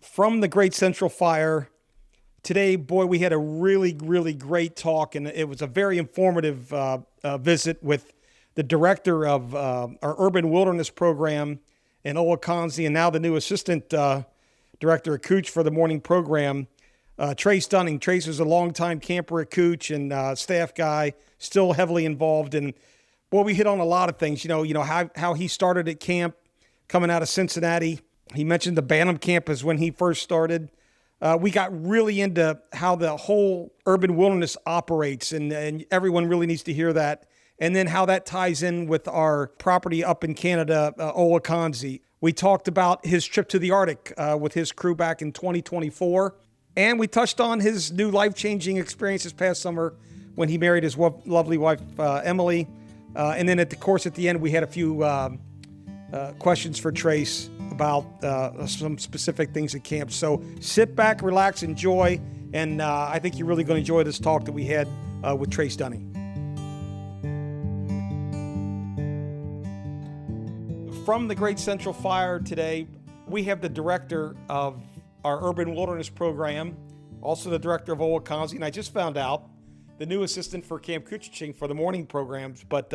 from the Great Central Fire. Today, boy, we had a really, really great talk, and it was a very informative visit with the director of our Urban Wilderness Program in Owakonze, and now the new assistant director at Kooch for the morning program, Trace Dunning. Trace is a longtime camper at Kooch and staff guy, still heavily involved. And boy, we hit on a lot of things. You know how he started at camp, coming out of Cincinnati. He mentioned the Bantam camp is when he first started. We got really into how the whole urban wilderness operates, and everyone really needs to hear that. And then how that ties in with our property up in Canada, Owakonze. We talked about his trip to the Arctic with his crew back in 2024. And we touched on his new life-changing experience this past summer when he married his lovely wife, Emily. And then at the end, we had a few questions for Trace about some specific things at camp. So sit back, relax, enjoy, and I think you're really going to enjoy this talk that we had with Trace Dunning. From the Great Central Fire today, we have the director of our Urban Wilderness Program, also the director of Owakonze, and I just found out the new assistant for Camp Kooch-i-ching for the morning programs. But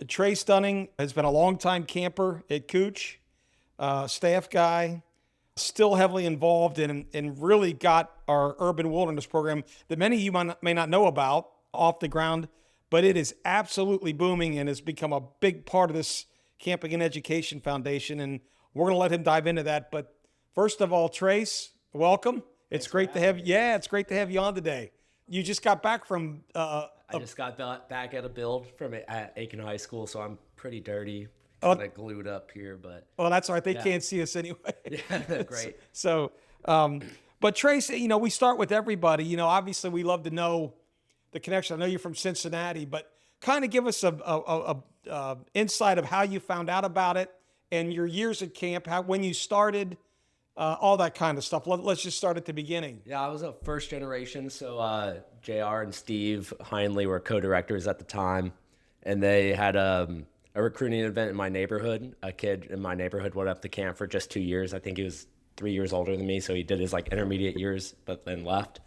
Trace Dunning has been a longtime camper at Kooch, staff guy, still heavily involved in and really got our Urban Wilderness Program that many of you may not know about off the ground, but it is absolutely booming and has become a big part of this Camping and Education Foundation, and we're going to let him dive into that. But first of all, Trace, welcome. It's great to have you. Yeah, it's great to have you on today. You just got back from... I just got back at a build from at Aiken High School, so I'm pretty dirty, kind of glued up here. But well, that's all right. They can't see us anyway. Yeah, great. So, but Trace, we start with everybody. Obviously, we love to know the connection. I know you're from Cincinnati, but kind of give us a insight of how you found out about it and your years at camp, when you started, all that kind of stuff. Let's just start at the beginning. Yeah, I was a first generation, so JR and Steve Hindley were co-directors at the time, and they had a recruiting event in my neighborhood. A kid in my neighborhood went up to camp for just 2 years. I think he was 3 years older than me, so he did his intermediate years, but then left.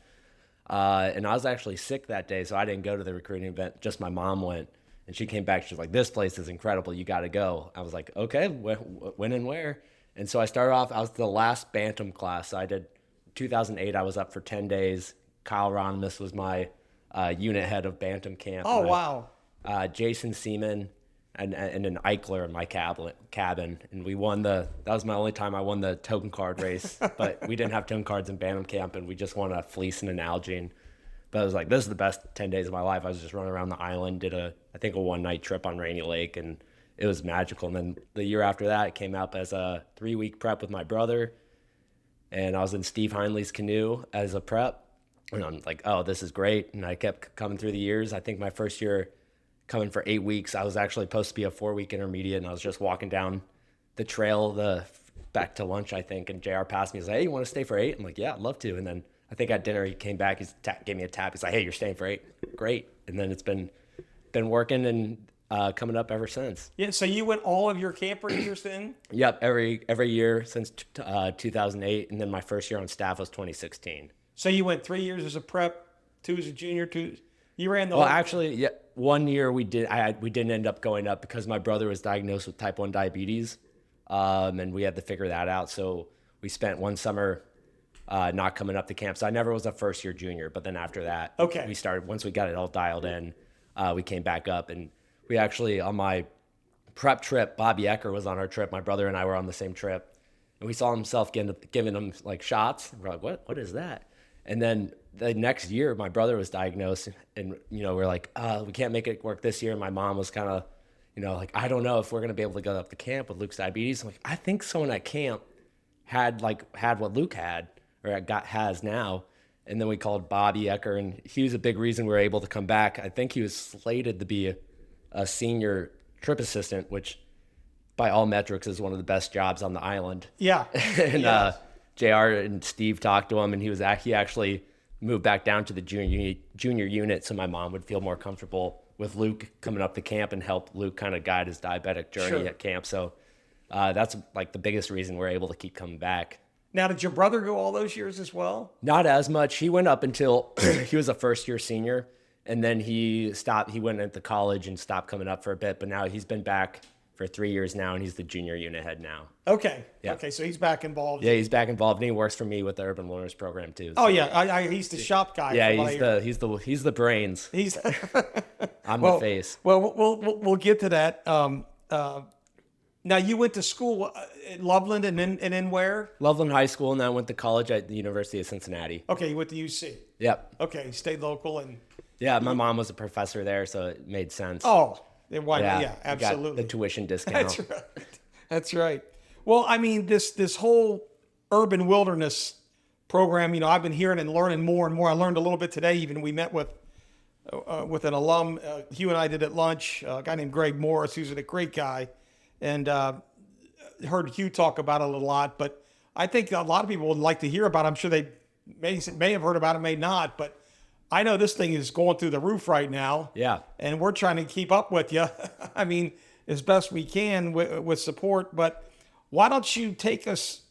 And I was actually sick that day, so I didn't go to the recruiting event. Just my mom went, and she came back. She was like, "This place is incredible. You got to go." I was like, "Okay, when and where?" And so I started off. I was the last Bantam class. So I did 2008. I was up for 10 days. Kyle Ronimus was my unit head of Bantam camp. Oh, wow. Jason Seaman and an Eichler in my cabin. And we won that was my only time I won the token card race. But we didn't have token cards in Bantam camp, and we just won a fleece and an Algene. But I was like, this is the best 10 days of my life. I was just running around the island, did I think a one-night trip on Rainy Lake, and it was magical. And then the year after that, it came up as a 3-week prep with my brother, and I was in Steve Hindley's canoe as a prep. And I'm like, oh, this is great. And I kept coming through the years. I think my first year coming for 8 weeks, I was actually supposed to be a 4-week intermediate, and I was just walking down the trail back to lunch, I think, and JR passed me. He's like, "Hey, you want to stay for 8?" I'm like, "Yeah, I'd love to." And then I think at dinner he came back, gave me a tap. He's like, "Hey, you're staying for 8. Great." And then it's been working and coming up ever since. Yeah, so you went all of your camper years then? Yep, every year since 2008, and then my first year on staff was 2016. So you went 3 years as a prep, 2 as a junior, 2. You ran the. Well, actually, yeah, 1 year we didn't end up going up because my brother was diagnosed with type 1 diabetes, and we had to figure that out. So we spent one summer not coming up to camp. So I never was a first year junior, but then after that, we started. Once we got it all dialed in, we came back up, and we actually, on my prep trip, Bobby Ecker was on our trip. My brother and I were on the same trip, and we saw himself giving him shots. We're like, what is that? And then the next year, my brother was diagnosed, and we're like, we can't make it work this year. And my mom was kind of, I don't know if we're gonna be able to go up to camp with Luke's diabetes. I'm like, I think someone at camp had what Luke had or has now. And then we called Bobby Ecker, and he was a big reason we were able to come back. I think he was slated to be a senior trip assistant, which by all metrics is one of the best jobs on the island. Yeah. And JR and Steve talked to him, and he actually moved back down to the junior unit, so my mom would feel more comfortable with Luke coming up to camp and help Luke kind of guide his diabetic journey at camp. So That's like the biggest reason we're able to keep coming back. Now, did your brother go all those years as well? Not as much. He went up until he was a first year senior, and then he stopped. He went into college and stopped coming up for a bit, but now he's been back for 3 years now, and he's the junior unit head now. Okay. Yeah. Okay, so he's back involved. Yeah, he's back involved, and he works for me with the Urban Wilderness program too. Oh So, yeah, he's the shop guy. yeah, from what I hear. he's the brains. He's I'm the face. Well, we'll get to that. Now you went to school at Loveland and then where? Loveland High School, and then I went to college at the University of Cincinnati. Okay, you went to UC. Yep. Okay, you stayed local and. Yeah, my mom was a professor there, so it made sense. Oh, then why? Yeah, we absolutely. got the tuition discount. That's right. That's right. Well, I mean, this whole urban wilderness program, I've been hearing and learning more and more. I learned a little bit today. Even we met with an alum. Hugh and I did at lunch. A guy named Greg Morris, who's a great guy, and heard Hugh talk about it a lot. But I think a lot of people would like to hear about it. I'm sure they may have heard about it, may not. But I know this thing is going through the roof right now. Yeah. And we're trying to keep up with you. I mean, as best we can with support. But why don't you take us,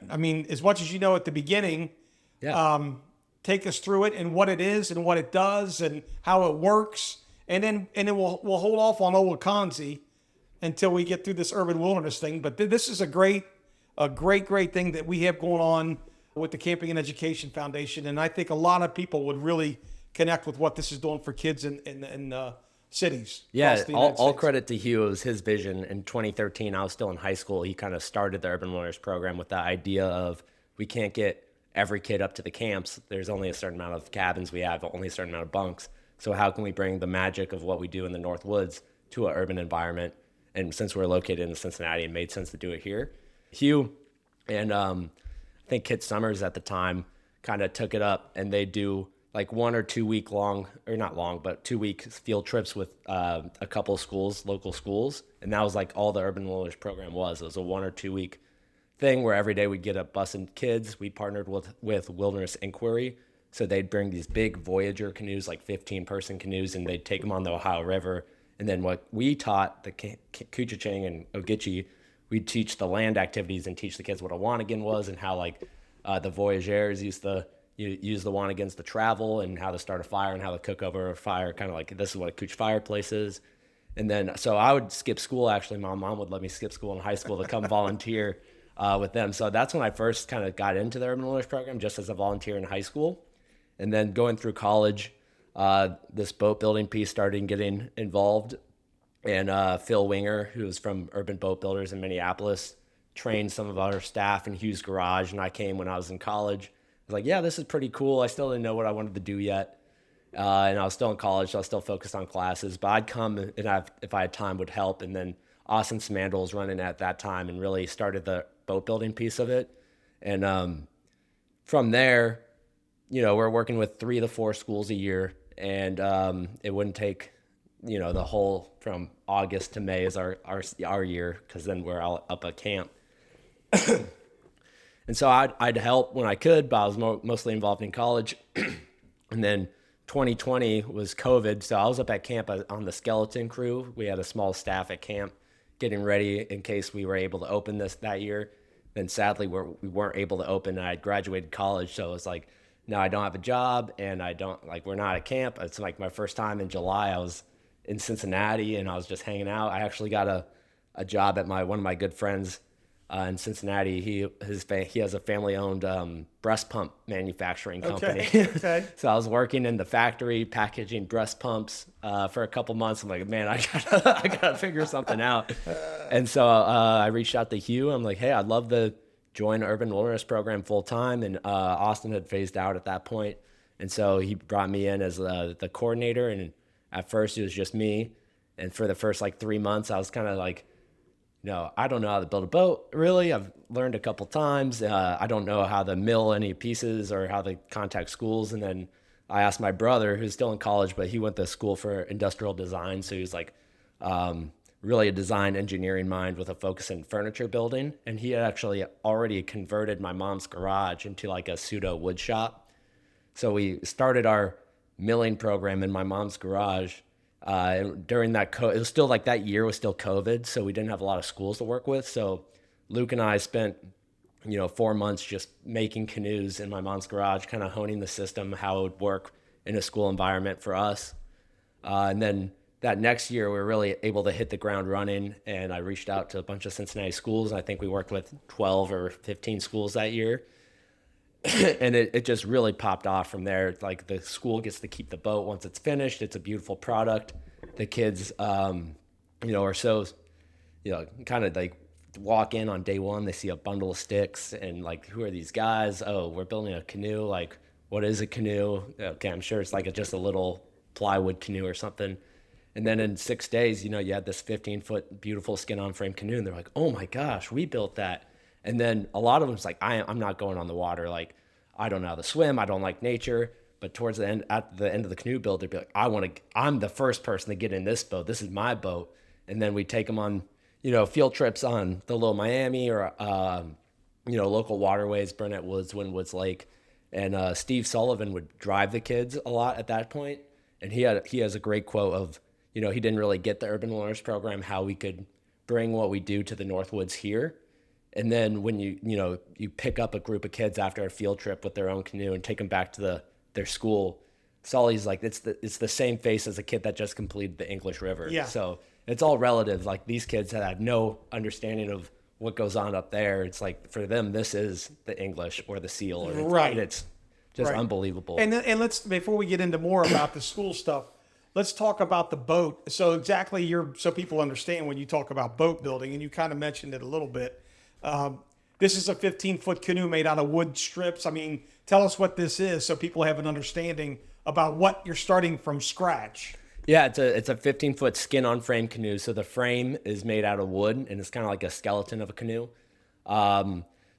I mean, as much as you know at the beginning, take us through it and what it is and what it does and how it works. And then we'll hold off on Owakonze until we get through this urban wilderness thing. But this is a great thing that we have going on with the Camping and Education Foundation. And I think a lot of people would really connect with what this is doing for kids in cities. Yeah, all credit to Hugh. It was his vision. In 2013, I was still in high school. He kind of started the Urban Wilderness program with the idea of we can't get every kid up to the camps. There's only a certain amount of cabins we have, only a certain amount of bunks. So how can we bring the magic of what we do in the North Woods to an urban environment? And since we're located in Cincinnati, it made sense to do it here. Hugh and I think Kit Summers at the time kind of took it up, and they do like 1 or 2 week long, or not long, but 2 week field trips with a couple of schools, local schools. And that was like all the Urban Wilderness program was. It was a 1 or 2 week thing where every day we'd get a bus and kids. We partnered with Wilderness Inquiry. So they'd bring these big Voyager canoes, like 15-person canoes, and they'd take them on the Ohio River. And then what we taught, the Camp Kooch-i-ching and Ogeechee, we'd teach the land activities and teach the kids what a Wanagan was and how like the Voyageurs used to use the Wanagans to travel and how to start a fire and how to cook over a fire, kind of like this is what a Kooch fireplace is. And then, so I would skip school. Actually, my mom would let me skip school in high school to come volunteer with them. So that's when I first kind of got into the Urban Wilderness program, just as a volunteer in high school. And then going through college, this boat building piece started getting involved. And Phil Winger, who was from Urban Boat Builders in Minneapolis, trained some of our staff in Hugh's garage. And I came when I was in college. I was like, yeah, this is pretty cool. I still didn't know what I wanted to do yet. And I was still in college, so I was still focused on classes. But I'd come and if I had time, would help. And then Austin Smandel was running at that time and really started the boat building piece of it. And from there, we're working with 3 to 4 schools a year. And it wouldn't take, the whole from August to May is our year, because then we're all up at camp. And so I'd help when I could, but I was mostly involved in college. And then 2020 was COVID, so I was up at camp on the skeleton crew. We had a small staff at camp getting ready in case we were able to open that year. Then sadly, we weren't able to open. I had graduated college, so it was like, now I don't have a job, and we're not at camp. It's like my first time in July. I was in Cincinnati, and I was just hanging out. I actually got a job at one of my good friends in Cincinnati. He has a family-owned breast pump manufacturing company. Okay. So I was working in the factory packaging breast pumps for a couple months. I'm like, man, I gotta figure something out. And so I reached out to Hugh. I'm like, hey, I'd love to join the Urban Wilderness program full time. And Austin had phased out at that point, and so he brought me in as the coordinator. And at first it was just me. And for the first 3 months, I was kind of like, no, I don't know how to build a boat, really. I've learned a couple times. I don't know how to mill any pieces or how to contact schools. And then I asked my brother, who's still in college, but he went to school for industrial design. So he was really a design engineering mind with a focus in furniture building. And he had actually already converted my mom's garage into a pseudo wood shop. So we started our milling program in my mom's garage And during that, it was still like that year was still COVID, so we didn't have a lot of schools to work with. So Luke and I spent, 4 months just making canoes in my mom's garage, kind of honing the system, how it would work in a school environment for us. And then that next year, we were really able to hit the ground running. And I reached out to a bunch of Cincinnati schools. And I think we worked with 12 or 15 schools that year. And it just really popped off from there. Like the school gets to keep the boat once it's finished. It's a beautiful product. The kids, are so, kind of like walk in on day one, they see a bundle of sticks and like, who are these guys? Oh, we're building a canoe. Like, what is a canoe? Okay, I'm sure it's like just a little plywood canoe or something. And then in 6 days, you had this 15-foot beautiful skin-on frame canoe, and they're like, oh my gosh, we built that. And then a lot of them's like, I'm not going on the water. Like, I don't know how to swim. I don't like nature. But towards the end, at the end of the canoe build, they'd be like, I'm the first person to get in this boat. This is my boat. And then we take them on, field trips on the Little Miami or, local waterways, Burnett Woods, Windwoods Lake. And Steve Sullivan would drive the kids a lot at that point. And he has a great quote of, he didn't really get the Urban Wilderness Program, how we could bring what we do to the Northwoods here. And then when you pick up a group of kids after a field trip with their own canoe and take them back to their school, Sully's like, it's the same face as a kid that just completed the English River. Yeah. So it's all relative. Like these kids that have no understanding of what goes on up there. It's like for them, this is the English or the seal. Or Right. It's just unbelievable. And let's, before we get into more about the school stuff, let's talk about the boat. So exactly, so people understand when you talk about boat building, and you kind of mentioned it a little bit. This is a 15-foot canoe made out of wood strips. I mean, tell us what this is so people have an understanding about what you're starting from scratch. Yeah, it's a 15-foot skin-on-frame canoe. So the frame is made out of wood, and it's kind of like a skeleton of a canoe.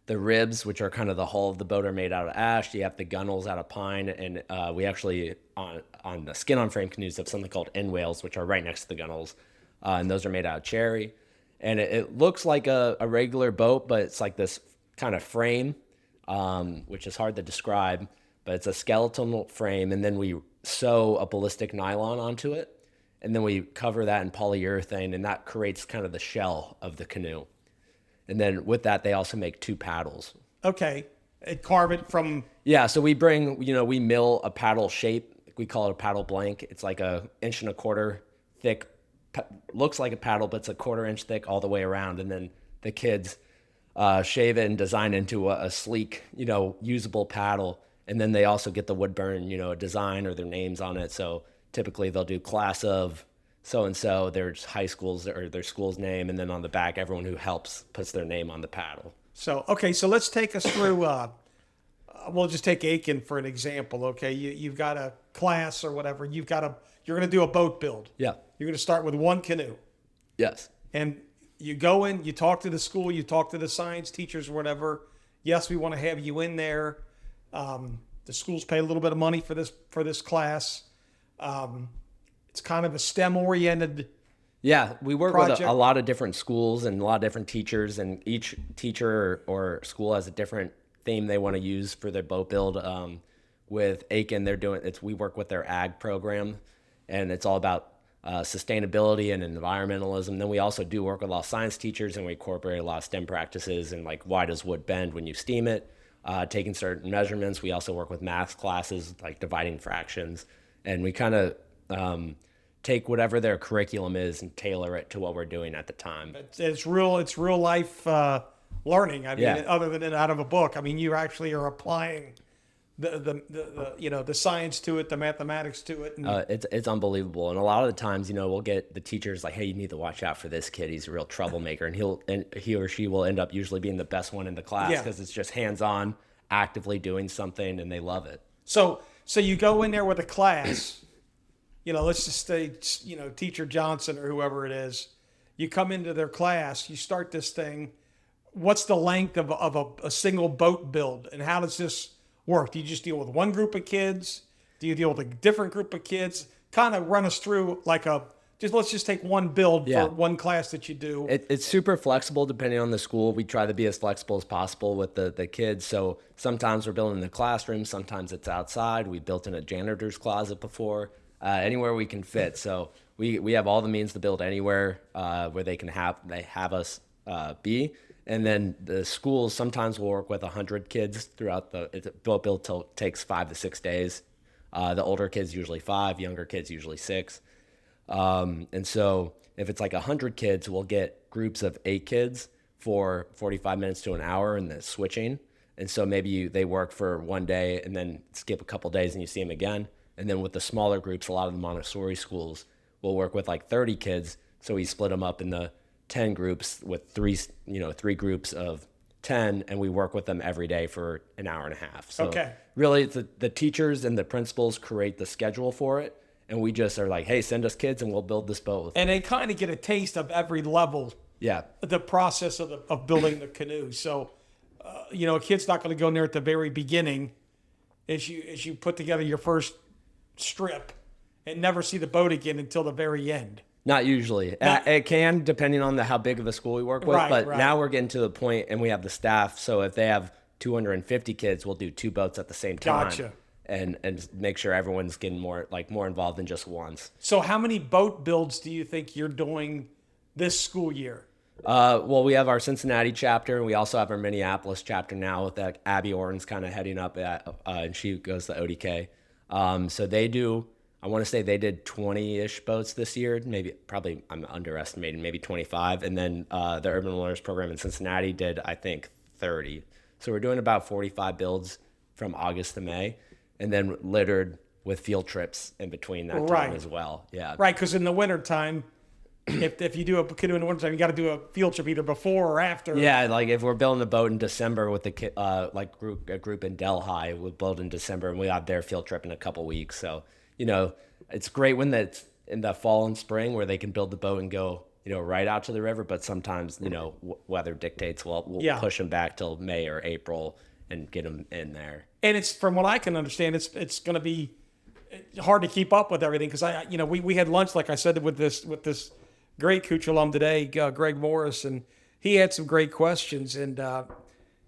The ribs, which are kind of the hull of the boat, are made out of ash. You have the gunnels out of pine, and we actually, on the skin-on-frame canoes, have something called end whales, which are right next to the gunnels, and those are made out of cherry. And it looks like a regular boat, but it's like this kind of frame, which is hard to describe, but it's a skeletal frame, and then we sew a ballistic nylon onto it, and then we cover that in polyurethane, and that creates kind of the shell of the canoe. And then with that, they also make 2 paddles. Okay. And carve it from... Yeah, so we we mill a paddle shape. We call it a paddle blank. It's like 1.25 inches thick. Looks like a paddle, but it's 1/4 inch thick all the way around. And then the kids shave it and design it into a sleek, usable paddle. And then they also get the wood burn, a design or their names on it. So typically they'll do class of so-and-so, their high schools or their school's name. And then on the back, everyone who helps puts their name on the paddle. So, okay, so let's take us through, we'll just take Aiken for an example, okay? You've got a class or whatever. You're going to do a boat build. Yeah. You're going to start with one canoe. Yes. And you go in, you talk to the school, you talk to the science teachers or whatever. Yes, we want to have you in there. The schools pay a little bit of money for this class. It's kind of a STEM-oriented Yeah, we work project. with a lot of different schools and a lot of different teachers, and each teacher or school has a different theme they want to use for their boat build. With Aiken, we work with their ag program, and it's all about sustainability and environmentalism. Then we also do work with a lot of science teachers, and we incorporate a lot of STEM practices, and like why does wood bend when you steam it, taking certain measurements. We also work with math classes, like dividing fractions, and we kind of take whatever their curriculum is and tailor it to what we're doing at the time. It's real life learning. I mean, Yeah. other than it out of a book. I mean, you actually are applying the science to it, the mathematics to it. And It's unbelievable, and a lot of the times, we'll get the teachers like, "Hey, you need to watch out for this kid. He's a real troublemaker," and he or she will end up usually being the best one in the class Yeah. because it's just hands-on, actively doing something, and they love it. So you go in there with a class. Let's just say, Teacher Johnson or whoever it is. You come into their class, you start this thing. What's the length of a single boat build, and how does this work? Do you just deal with one group of kids? Do you deal with a different group of kids? Kind of run us through let's just take one build Yeah. for one class that you do. It's super flexible depending on the school. We try to be as flexible as possible with the kids. So sometimes we're building in the classroom, sometimes it's outside. We built in a janitor's closet before, anywhere we can fit. So we have all the means to build anywhere where they have us be. And then the schools sometimes will work with 100 kids throughout the boat build takes 5 to 6 days. The older kids usually 5, younger kids usually 6. And so if it's like 100 kids, we'll get groups of 8 kids for 45 minutes to an hour and the switching. And so maybe they work for one day and then skip a couple days and you see them again. And then with the smaller groups, a lot of the Montessori schools will work with like 30 kids. So we split them up in the 10 groups with three groups of 10, and we work with them every day for an hour and a half. So really the teachers and the principals create the schedule for it. And we just are like, hey, send us kids and we'll build this boat. And they kind of get a taste of every level. Yeah. The process of building the canoe. So, a kid's not going to go in there at the very beginning as you put together your first strip and never see the boat again until the very end. Not usually. It can, depending on how big of a school we work with. But now we're getting to the point, and we have the staff. So if they have 250 kids, we'll do 2 boats at the same time. Gotcha. And make sure everyone's getting more involved than just once. So how many boat builds do you think you're doing this school year? Well, we have our Cincinnati chapter, and we also have our Minneapolis chapter now with Abby Orton's kind of heading up and she goes to ODK. So they do. I want to say they did 20-ish boats this year. Probably I'm underestimating, maybe 25. And then the Urban Wilderness program in Cincinnati did, I think, 30. So we're doing about 45 builds from August to May, and then littered with field trips in between that time as well. Yeah. Right, because in the wintertime, if you do a canoe in the wintertime, you got to do a field trip either before or after. Yeah, like if we're building a boat in December with a group in Delhi, we'll build in December, and we have their field trip in a couple weeks. So, it's great when it's in the fall and spring where they can build the boat and go, right out to the river. But sometimes, weather dictates. We'll push them back till May or April and get them in there. And it's, from what I can understand, it's going to be hard to keep up with everything because we had lunch, like I said, with this great Kooch alum today, Greg Morris, and he had some great questions. And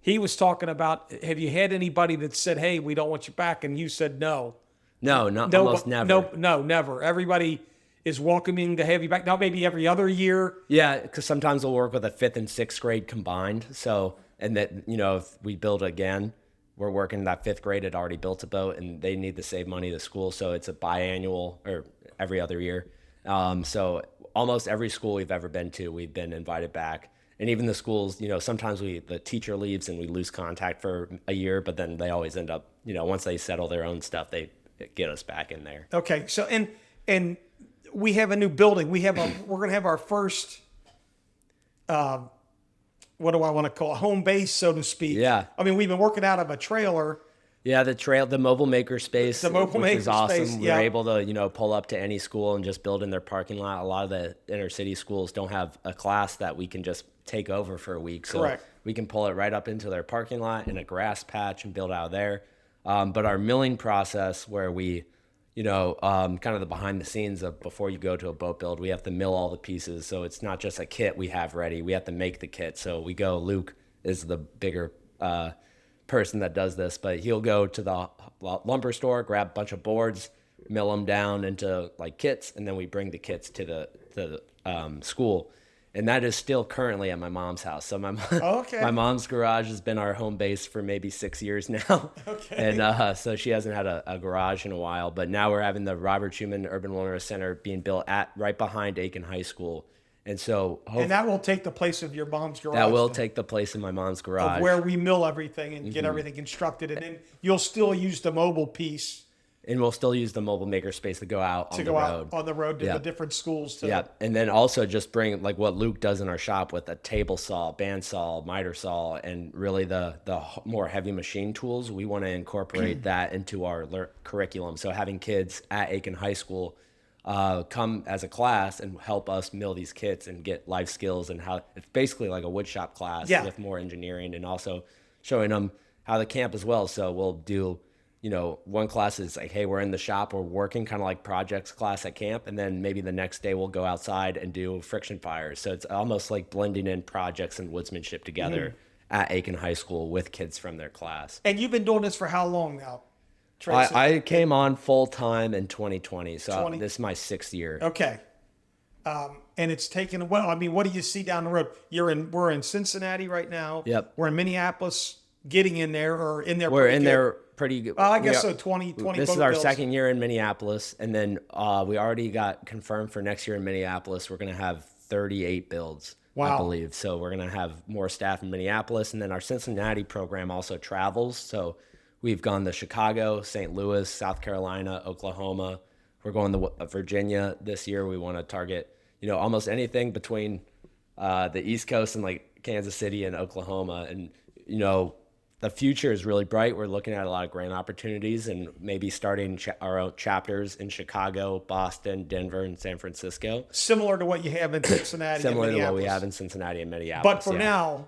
he was talking about, have you had anybody that said, hey, we don't want you back? And you said no. No, almost never. No, never. Everybody is welcoming to have you back. Now, maybe every other year. Yeah, because sometimes we'll work with a 5th and 6th grade combined. So, and that, if we build again, we're working that 5th grade had already built a boat and they need to save money to school. So it's a biannual or every other year. So almost every school we've ever been to, we've been invited back. And even the schools, sometimes the teacher leaves and we lose contact for a year, but then they always end up, once they settle their own stuff, they get us back in there. Okay. So, and we have a new building. We're going to have our first, what do I want to call it? Home base, so to speak. Yeah. I mean, we've been working out of a trailer. Yeah, the mobile maker space, which is awesome. Space, We're able to, pull up to any school and just build in their parking lot. A lot of the inner city schools don't have a class that we can just take over for a week. So Correct. We can pull it right up into their parking lot in a grass patch and build out of there. But our milling process where we, kind of the behind the scenes of before you go to a boat build, we have to mill all the pieces. So it's not just a kit we have ready. We have to make the kit. So Luke is the bigger person that does this, but he'll go to the lumber store, grab a bunch of boards, mill them down into like kits, and then we bring the kits to the school. And that is still currently at my mom's house. So my mom's garage has been our home base for maybe 6 years now. Okay. And so she hasn't had a garage in a while. But now we're having the Robert Schuman Urban Wilderness Center being built right behind Aiken High School. And so and that will take the place of your mom's garage. That will take the place of my mom's garage. Of where we mill everything and get everything constructed. And then you'll still use the mobile piece. And we'll still use the mobile maker space to go out on the road. On the road to the different schools. Yeah, and then also just bring like what Luke does in our shop with a table saw, bandsaw, miter saw, and really the more heavy machine tools. We want to incorporate that into our curriculum. So having kids at Aiken High School come as a class and help us mill these kits and get life skills and how it's basically like a woodshop class with more engineering and also showing them how the camp as well. So we'll do. One class is like, hey, we're in the shop, we're working kind of like projects class at camp. And then maybe the next day we'll go outside and do friction fires. So it's almost like blending in projects and woodsmanship together at Aiken High School with kids from their class. And you've been doing this for how long now, Tracy? I came on full time in 2020. So this is my 6th year. Okay. And it's taken, well, I mean, what do you see down the road? We're in Cincinnati right now. Yep. We're in Minneapolis, getting in there or in there. We're in there pretty good. Well, I guess so. 20 This is boat our builds. second year in Minneapolis, and then we already got confirmed for next year in Minneapolis. We're going to have 38 builds, I Wow. believe. So we're going to have more staff in Minneapolis, and then our Cincinnati program also travels. So we've gone to Chicago, St. Louis, South Carolina, Oklahoma. We're going to Virginia this year. We want to target, almost anything between the East Coast and like Kansas City and Oklahoma, and the future is really bright. We're looking at a lot of grant opportunities and maybe starting our own chapters in Chicago, Boston, Denver, and San Francisco. Similar to what you have in Cincinnati Similar and to what Minneapolis. we have in Cincinnati and Minneapolis. But for now,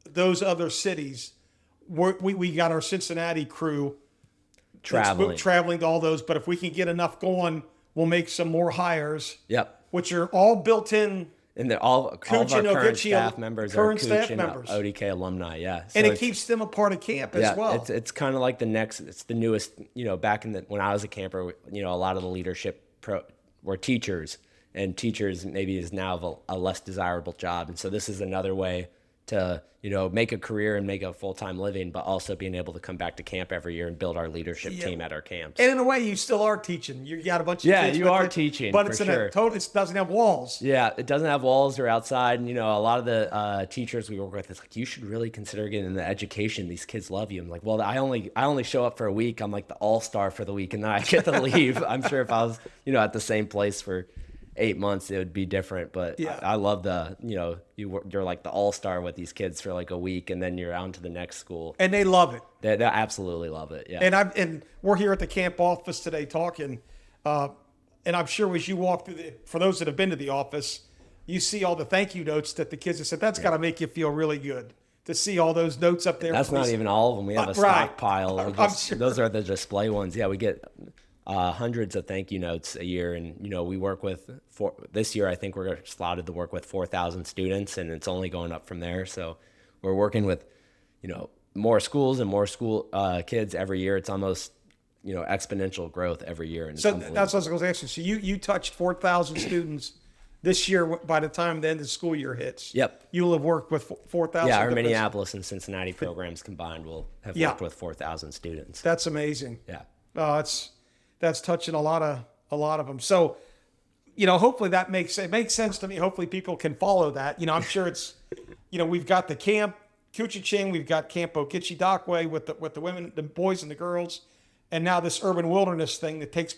those other cities, we got our Cincinnati crew traveling to all those. But if we can get enough going, we'll make some more hires. Yep. Which are all built in. And all of our current staff members are staff Kooch members. and ODK alumni, yeah. So and it keeps them a part of camp as well. It's kind of like it's the newest, back when I was a camper, a lot of the leadership were teachers, and teachers maybe is now a less desirable job. And so this is another way to, make a career and make a full-time living, but also being able to come back to camp every year and build our leadership team at our camps. And in a way, you still are teaching. You got a bunch of kids. You are teaching, but it's it doesn't have walls. Yeah, it doesn't have walls or outside. And, a lot of the teachers we work with, it's like, you should really consider getting into education. These kids love you. I'm like, well, I only show up for a week. I'm like the all-star for the week, and then I get to leave. I'm sure if I was, at the same place for 8 months, it would be different. But yeah. I love you're like the all-star with these kids for like a week, and then you're on to the next school. And they love it. They absolutely love it. Yeah. And we're here at the camp office today talking, and I'm sure as you walk through for those that have been to the office, you see all the thank you notes that the kids have said. That's got to make you feel really good to see all those notes up there. That's not even all of them. We have a stockpile. Sure. Those are the display ones. Yeah, we get hundreds of thank you notes a year, and we work with this year. I think we're slotted to work with 4,000 students, and it's only going up from there. So we're working with more schools and more school kids every year. It's almost exponential growth every year. And so that's what I was going to ask you. So you touched 4,000 students this year. By the time the end of the school year hits, yep, you will have worked with 4,000. Yeah, our Minneapolis and Cincinnati programs combined will have worked with 4,000 students. That's amazing. Yeah, that's touching a lot of them. So, hopefully that makes sense to me. Hopefully people can follow that. I'm sure it's, we've got the Camp Kooch-i-ching, we've got Camp Kooch-i-ching with the women, the boys and the girls, and now this urban wilderness thing that takes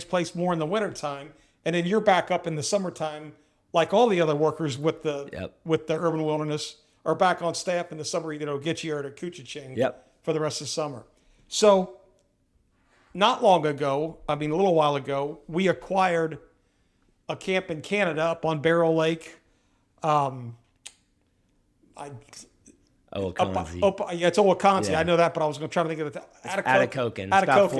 place more in the wintertime. And then you're back up in the summertime, like all the other workers with the urban wilderness are back on staff in the summer, get you to Kooch-i-ching for the rest of the summer. So not long ago, a little while ago, we acquired a camp in Canada up on Barrow Lake. Owakonze. It's Owakonze. Yeah. I know that, but I was going to try to think of it. Atacoken. It's about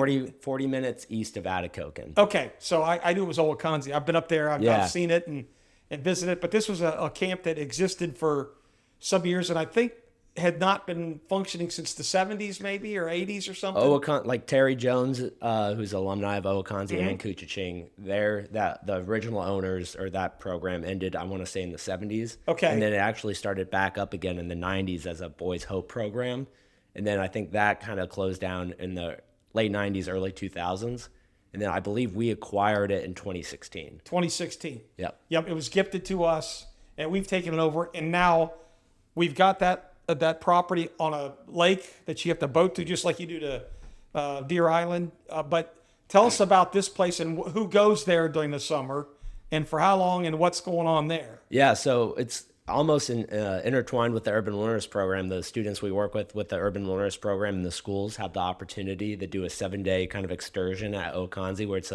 40 minutes east of Atacoken. Okay, so I knew it was Owakonze. I've been up there. I've seen it and visited it. But this was a camp that existed for some years, and I think had not been functioning since the 70s maybe or 80s or something. Owakonze, like Terry Jones, who's an alumni of Owakonze and Kooch-i-ching, the original owners or that program ended, I want to say, in the 70s. Okay. And then it actually started back up again in the 90s as a Boys Hope program. And then I think that kind of closed down in the late 90s, early 2000s. And then I believe we acquired it in 2016. 2016. Yep. It was gifted to us, and we've taken it over. And now we've got that property on a lake that you have to boat to, just like you do to Deer Island. But tell us about this place and who goes there during the summer and for how long and what's going on there. Yeah, so it's almost intertwined with the Urban Wilderness Program. The students we work with the Urban Wilderness Program in the schools have the opportunity to do a 7-day kind of excursion at Owakonze, where it's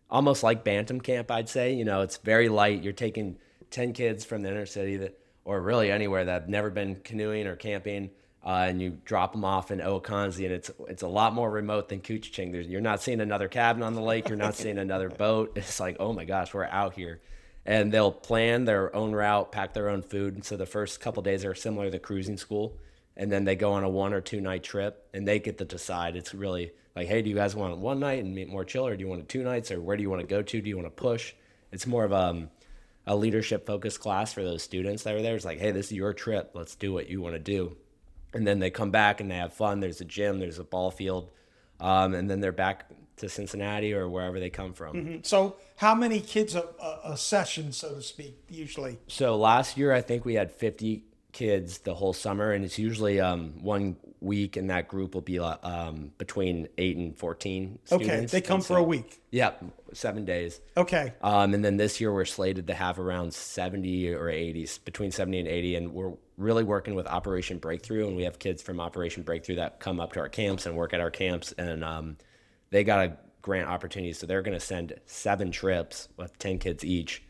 almost like Bantam Camp, I'd say. It's very light. You're taking 10 kids from the inner city or really anywhere that have never been canoeing or camping, and you drop them off in Owakonze, and it's a lot more remote than Kooch-i-ching. You're not seeing another cabin on the lake. You're not seeing another boat. It's like, oh my gosh, we're out here. And they'll plan their own route, pack their own food. And so the first couple of days are similar to cruising school, and then they go on a 1 or 2 night trip, and they get to decide. It's really like, hey, do you guys want one night and more chill, or do you want 2 nights, or where do you want to go to? Do you want to push? it's more of a leadership focused class for those students that are there. It's like, hey, this is your trip. Let's do what you want to do. And then they come back and they have fun. There's a gym, there's a ball field, and then they're back to Cincinnati or wherever they come from. So how many kids a session, so to speak, usually? So last year, I think we had 50 kids the whole summer, and it's usually 1 week, and that group will be between 8 and 14 students. Okay, they come for a week. Yeah, 7 days. Okay. And then this year we're slated to have around 70 or 80, between 70 and 80, and we're really working with Operation Breakthrough, and we have kids from Operation Breakthrough that come up to our camps and work at our camps, and they got a grant opportunity, so they're going to send 7 trips with 10 kids each,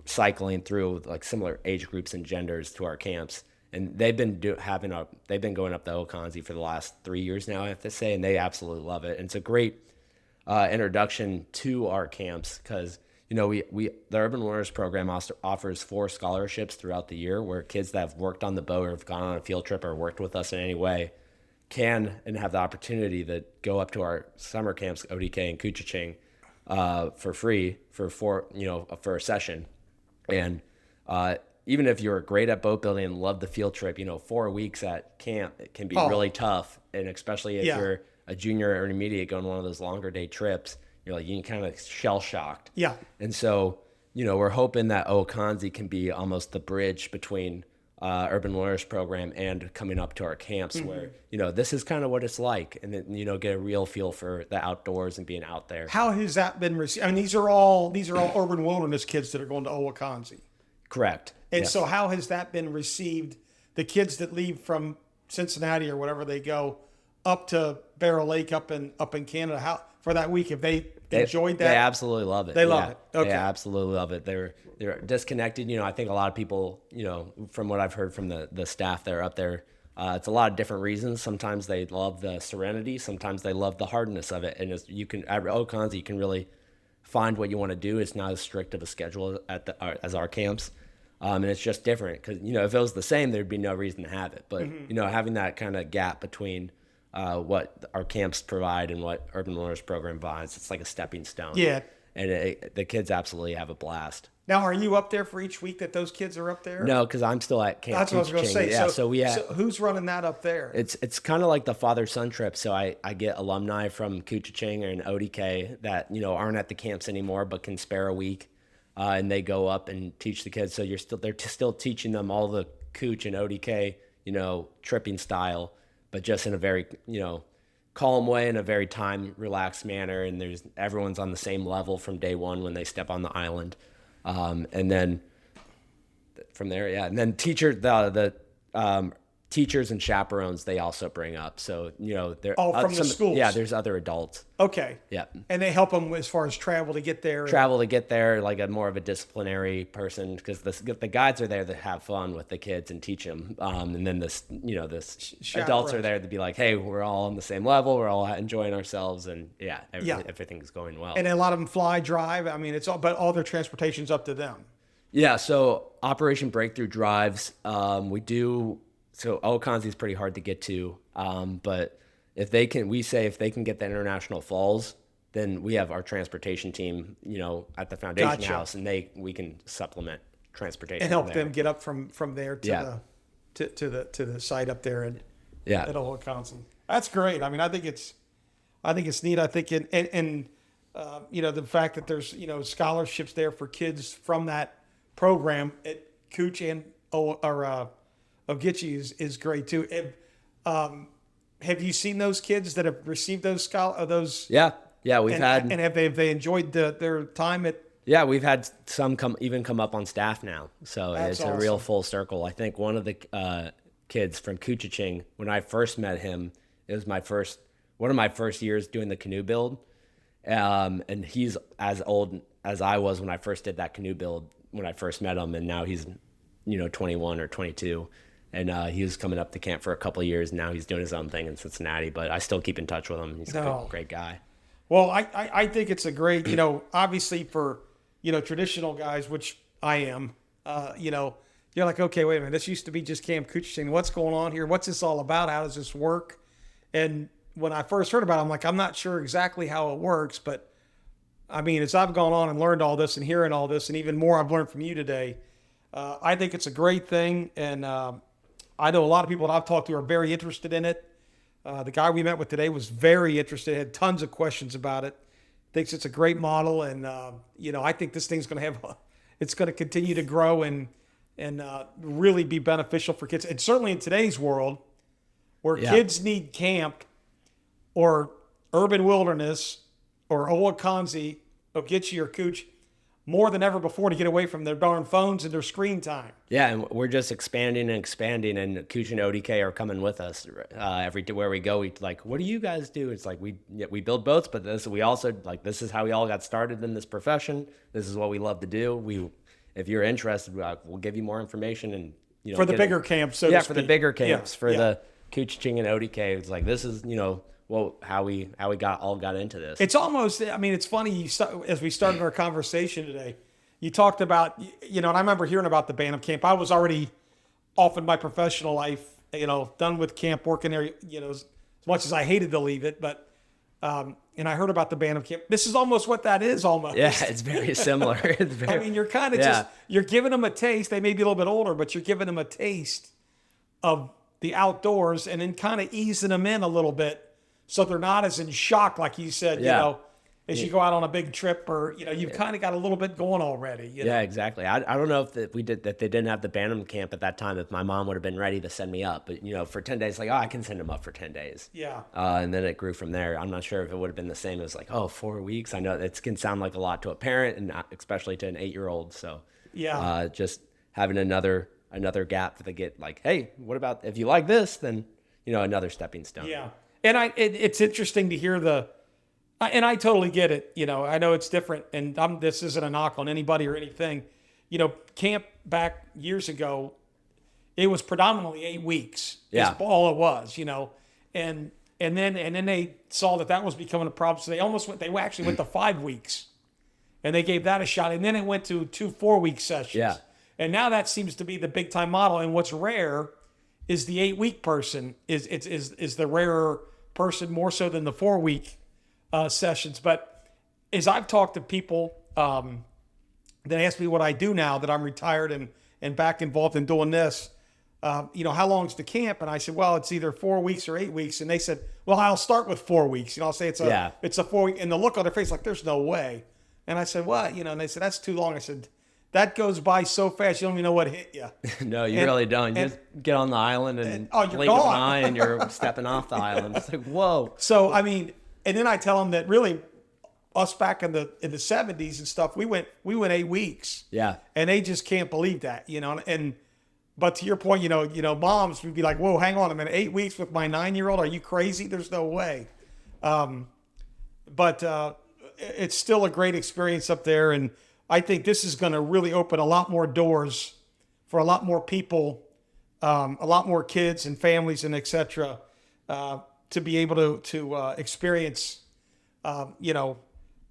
cycling through like similar age groups and genders to our camps. And they've been going up the Owakonze for the last 3 years now, I have to say, and they absolutely love it. And it's a great introduction to our camps because, you know, the Urban Learners Program offers 4 scholarships throughout the year where kids that have worked on the boat or have gone on a field trip or worked with us in any way can and have the opportunity to go up to our summer camps, ODK and Kooch-i-ching, for free for a session. And even if you're great at boat building and love the field trip, 4 weeks at camp, it can be really tough. And especially if you're a junior or intermediate going on one of those longer day trips, you're kind of shell shocked. Yeah. And so, we're hoping that Owakonze can be almost the bridge between Urban Learners Program and coming up to our camps where, this is kind of what it's like. And then, get a real feel for the outdoors and being out there. How has that been received? I mean, these are all urban wilderness kids that are going to Owakonze. Correct. And so how has that been received? The kids that leave from Cincinnati or whatever they go up to Barrow Lake up in Canada, how for that week, have they enjoyed that? They absolutely love it. They love it. Okay. They absolutely love it. They're disconnected. I think a lot of people, from what I've heard from the staff that are up there, it's a lot of different reasons. Sometimes they love the serenity. Sometimes they love the hardness of it. And at Owakonze, you can really find what you want to do. It's not as strict of a schedule as our camps. And it's just different because, if it was the same, there'd be no reason to have it. But, having that kind of gap between what our camps provide and what Urban Learners Program provides, it's like a stepping stone. Yeah. And the kids absolutely have a blast. Now, are you up there for each week that those kids are up there? No, because I'm still at Camp Kooch-i-ching. That's what I was going to say. Yeah, so who's running that up there? It's kind of like the father-son trip. So I get alumni from Kooch-i-ching and ODK that, aren't at the camps anymore but can spare a week. And they go up and teach the kids. So they're still teaching them all the Kooch and ODK, tripping style, but just in a very, calm way, in a very time relaxed manner. And everyone's on the same level from day one when they step on the island. And then from there, and then teachers and chaperones they also bring up. So, they're from the schools. Yeah, there's other adults. Okay. Yeah. And they help them as far as travel to get there. Like a more of a disciplinary person because the guides are there to have fun with the kids and teach them. And then adults are there to be like, hey, we're all on the same level. We're all enjoying ourselves. And everything's going well. And a lot of them drive. I mean, but all their transportation's up to them. Yeah. So Operation Breakthrough drives, we do. So Owakonze is pretty hard to get to, but if they can get the International Falls, then we have our transportation team, at the foundation house, and we can supplement transportation and help them get up from there to the site up there at Owakonze. That's great. I mean, I think it's neat. I think and the fact that there's scholarships there for kids from that program at Kooch and Owakonze is great too. Have you seen those kids that have received those those? Yeah, we've had. And have they enjoyed their time at? Yeah, we've had some come up on staff now, so it's awesome. A real full circle. I think one of the kids from Kooch-i-ching, when I first met him, it was one of my first years doing the canoe build, and he's as old as I was when I first did that canoe build when I first met him, and now he's 21 or 22. And he was coming up to camp for a couple of years. And now he's doing his own thing in Cincinnati, but I still keep in touch with him. He's a great guy. Well, I think it's a great, obviously for, traditional guys, which I am, you're like, okay, wait a minute. This used to be just Camp Kooch-i-ching. What's going on here? What's this all about? How does this work? And when I first heard about it, I'm like, I'm not sure exactly how it works, but I mean, as I've gone on and learned all this and hearing all this, and even more I've learned from you today, I think it's a great thing. And I know a lot of people that I've talked to are very interested in it. The guy we met with today was very interested, had tons of questions about it, thinks it's a great model. And, I think this thing's going to it's going to continue to grow and really be beneficial for kids. And certainly in today's world where kids need camp or urban wilderness or Owakonze, Ogeechee, or Kooch more than ever before to get away from their darn phones and their screen time. Yeah, and we're just expanding, and Kooch and ODK are coming with us everywhere we go. We like, what do you guys do? It's like we build boats, but this is how we all got started in this profession. This is what we love to do. If you're interested, we'll give you more information and for the bigger camps. So for the bigger camps, the Kooch-i-ching and ODK. It's like this is how we got into this. It's almost, I mean, it's funny, as we started our conversation today, you talked about, and I remember hearing about the Bantam camp. I was already off in my professional life, done with camp, working there, as much as I hated to leave it, but, and I heard about the Bantam camp. This is almost what that is almost. Yeah, it's very similar. I mean, you're kind of you're giving them a taste. They may be a little bit older, but you're giving them a taste of the outdoors and then kind of easing them in a little bit. So they're not as in shock, like you said, as you go out on a big trip, or you've kind of got a little bit going already. Yeah, exactly. I don't know if they didn't have the Bantam camp at that time, if my mom would have been ready to send me up. But for 10 days, I can send them up for 10 days. Yeah. And then it grew from there. I'm not sure if it would have been the same as 4 weeks. I know it can sound like a lot to a parent, and especially to an 8-year-old. So just having another gap for the get hey, what about if you like this? Then another stepping stone. Yeah. And it's interesting to hear and I totally get it. I know it's different, and this isn't a knock on anybody or anything. Camp back years ago, it was predominantly 8 weeks. Yeah. That's all it was, and then they saw that was becoming a problem. So they actually went to 5 weeks, and they gave that a shot. And then it went to 2 4-week sessions. Yeah. And now that seems to be the big time model. And what's rare is the 8-week person is the rarer person, more so than the 4-week sessions. But as I've talked to people that ask me what I do now that I'm retired and back involved in doing this, how long's the camp? And I said, well, it's either 4 weeks or 8 weeks. And they said, well, I'll start with 4 weeks. I'll say it's a 4 week, and the look on their face there's no way. And I said, what? And they said, that's too long. I said, that goes by so fast, you don't even know what hit you. No, you really don't. You just get on the island and blink of an eye, and you're stepping off the island. It's like, whoa. So, I mean, and then I tell them that really, us back in the 70s and stuff, we went 8 weeks. Yeah. And they just can't believe that, but to your point, moms would be like, whoa, hang on a minute, 8 weeks with my 9-year-old? Are you crazy? There's no way. But it's still a great experience up there, and I think this is going to really open a lot more doors for a lot more people, a lot more kids and families and et cetera, to be able to experience,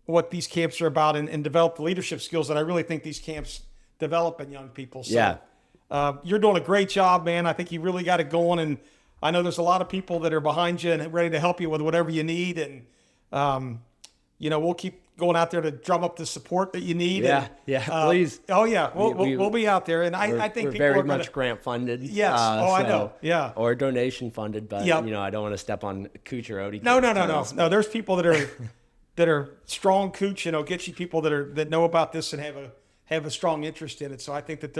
what these camps are about and develop the leadership skills that I really think these camps develop in young people. So, you're doing a great job, man. I think you really got it going, and I know there's a lot of people that are behind you and ready to help you with whatever you need, and we'll keep going out there to drum up the support that you need. Please. Oh yeah, we'll be out there, and I think we're people very are much grant funded. Yes. I know. Yeah. Or donation funded, but I don't want to step on Kooch or Odie. No. There's people that are strong Kooch and Ogeechee people that know about this and have a strong interest in it. So I think that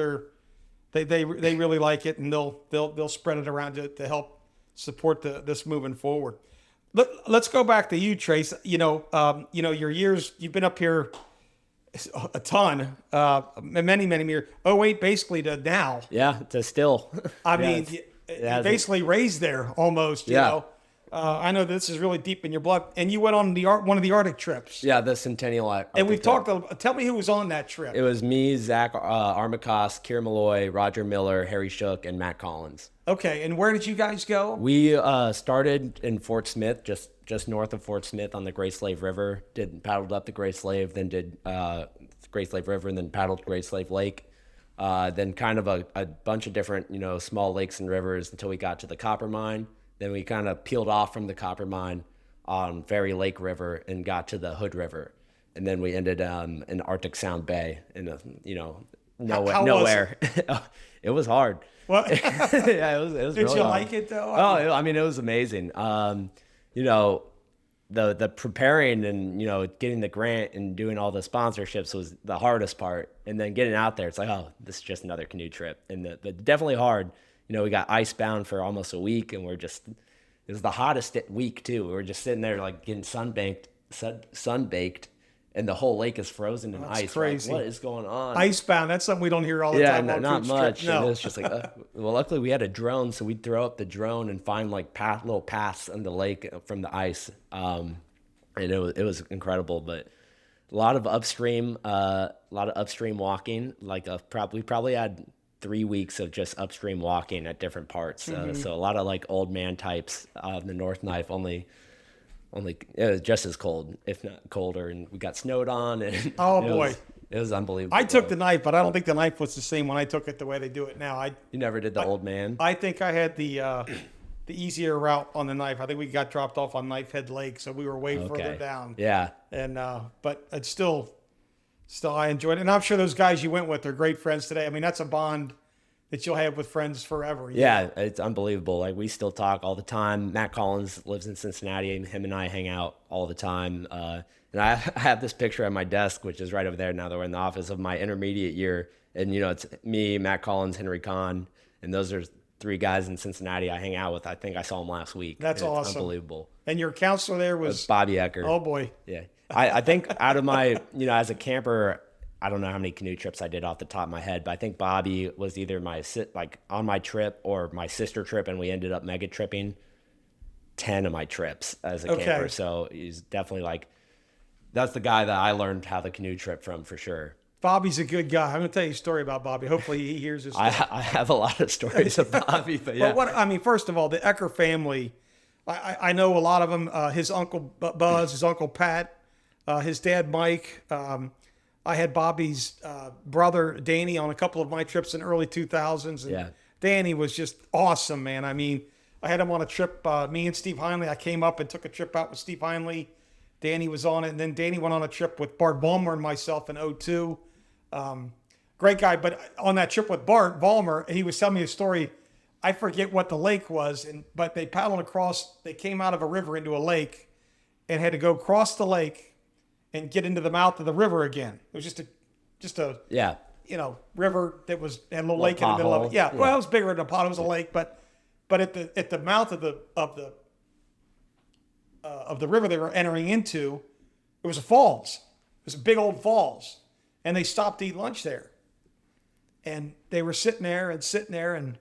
they really like it, and they'll spread it around to help support this moving forward. Let's go back to you, Trace. Your years, you've been up here a ton, many years. 08 basically to now. Yeah, to still. I mean, you basically raised there almost. You know. I know this is really deep in your blood, and you went on one of the Arctic trips. Yeah, the Centennial Arctic. And we've talked. Tell me who was on that trip. It was me, Zach Armacost, Kier Malloy, Roger Miller, Harry Shook, and Matt Collins. Okay, and where did you guys go? We started in Fort Smith, just north of Fort Smith on the Great Slave River. Paddled up the Great Slave, then did Great Slave River, and then paddled Great Slave Lake. Then kind of a bunch of different small lakes and rivers until we got to the copper mine. Then we kind of peeled off from the copper mine on Fairy Lake River and got to the Hood River. and then we ended in Arctic Sound Bay in How was nowhere. It was hard. Well, Yeah, it was did really you hard. like it though? I mean, it was amazing. The preparing and getting the grant and doing all the sponsorships was the hardest part, and then getting out there, it's like, oh, this is just another canoe trip, and but definitely hard. We got icebound for almost a week, and it was the hottest week too. We were just sitting there like getting sunbaked, and the whole lake is frozen in ice. Crazy. Like, what is going on? Icebound. That's something we don't hear all the Yeah, time. no, on not cruise much. trips. No. And it's just like, well, luckily we had a drone, so we'd throw up the drone and find like little paths in the lake from the ice. And it was incredible, but a lot of upstream walking. Like we probably had 3 weeks of just upstream walking at different parts. So a lot of like old man types. The North Knife only it was just as cold, if not colder, and we got snowed on. And Oh boy, it was unbelievable. I took the knife, but I don't think the knife was the same when I took it the way they do it now. You never did the old man. I think I had the easier route on the knife. I think we got dropped off on Knife Head Lake, so we were way further down. Yeah. And but it's still I enjoyed it, and I'm sure those guys you went with are great friends today. I mean, that's a bond that you'll have with friends forever. Yeah, it's unbelievable. Like, we still talk all the time. Matt Collins lives in Cincinnati, and him and I hang out all the time. And I have this picture at my desk, which is right over there now that we're in the office, of my intermediate year. And, it's me, Matt Collins, Henry Kahn, and those are 3 guys in Cincinnati I hang out with. I think I saw them last week. That's It's awesome. unbelievable. And your counselor there was Bobby Ecker. Oh boy. Yeah. I think out of my, as a camper, I don't know how many canoe trips I did off the top of my head, but I think Bobby was either on my trip or my sister trip, and we ended up mega tripping 10 of my trips as a camper. So he's definitely that's the guy that I learned how the canoe trip from, for sure. Bobby's a good guy. I'm going to tell you a story about Bobby. Hopefully he hears this. I have a lot of stories of Bobby, but yeah. But first of all, the Ecker family, I know a lot of them. His uncle Buzz, his uncle Pat, his dad Mike. I had Bobby's brother Danny on a couple of my trips in early 2000s. And Danny was just awesome, man. I mean, I had him on a trip. Me and Steve Heinley. I came up and took a trip out with Steve Heinley. Danny was on it, and then Danny went on a trip with Bart Vollmer and myself in '02. Great guy. But on that trip with Bart Vollmer, he was telling me a story. I forget what the lake was, but they paddled across. They came out of a river into a lake and had to go across the lake and get into the mouth of the river again. It was just a river that had a little lake in the middle of it. Yeah. Well, it was bigger than a pond. It was a lake, but at the mouth of the river they were entering into, it was a falls. It was a big old falls, and they stopped to eat lunch there. And they were sitting there, and